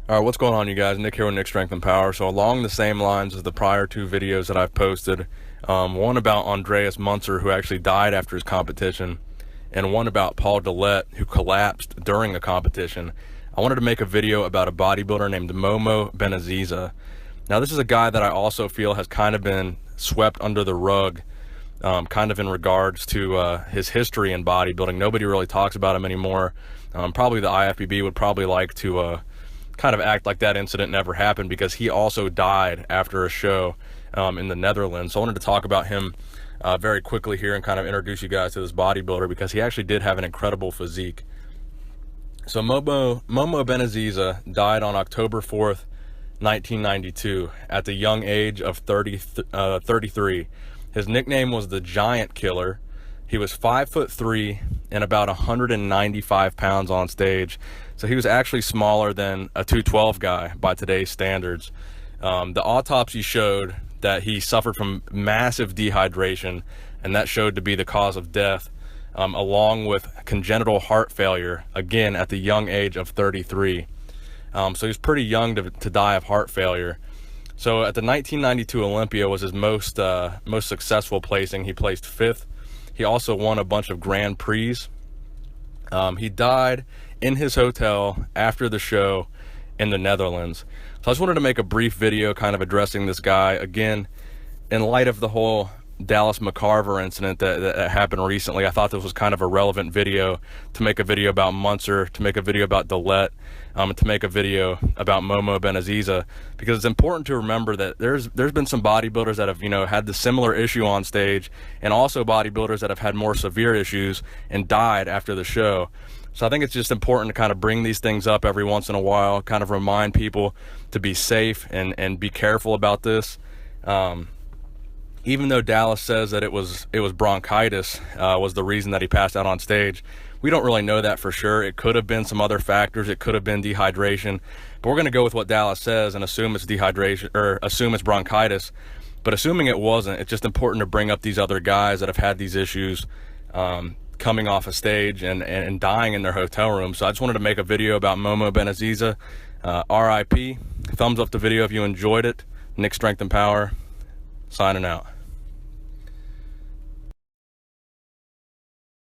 All right, what's going on, you guys? Nick here with Nick Strength and Power. So along the same lines as the prior two videos that I've posted, one about Andreas Munzer, who actually died after his competition, and one about Paul Dillette, who collapsed during a competition, I wanted to make a video about a bodybuilder named Momo Benaziza. Now, this is a guy that I also feel has kind of been swept under the rug, kind of in regards to his history in bodybuilding. Nobody really talks about him anymore. Probably the IFBB would probably like to kind of act like that incident never happened, because he also died after a show in the Netherlands. So I wanted to talk about him very quickly here and kind of introduce you guys to this bodybuilder, because he actually did have an incredible physique. So Momo Benaziza died on October 4th, 1992 at the young age of 33. His nickname was the Giant Killer. He was 5'3" and about 195 pounds on stage. So he was actually smaller than a 212 guy by today's standards. The autopsy showed that he suffered from massive dehydration, and that showed to be the cause of death, along with congenital heart failure, again at the young age of 33. So he was pretty young to die of heart failure. So at the 1992 Olympia was his most successful placing. He placed 5th. He also won a bunch of Grand Prix. He died in his hotel after the show in the Netherlands. So I just wanted to make a brief video kind of addressing this guy, again, in light of the whole Dallas McCarver incident that happened recently. I thought this was kind of a relevant video to make a video about Munzer, to make a video about Dillette, and to make a video about Momo Benaziza, because it's important to remember that there's been some bodybuilders that have, had the similar issue on stage, and also bodybuilders that have had more severe issues and died after the show. So I think it's just important to kind of bring these things up every once in a while, kind of remind people to be safe and be careful about this. Even though Dallas says that it was bronchitis was the reason that he passed out on stage, we don't really know that for sure. It could have been some other factors. It could have been dehydration, but we're going to go with what Dallas says and assume it's dehydration, or assume it's bronchitis. But assuming it wasn't, it's just important to bring up these other guys that have had these issues coming off a stage and dying in their hotel room. So I just wanted to make a video about Momo Benaziza. RIP. Thumbs up the video if you enjoyed it. Nick Strength and Power, signing out.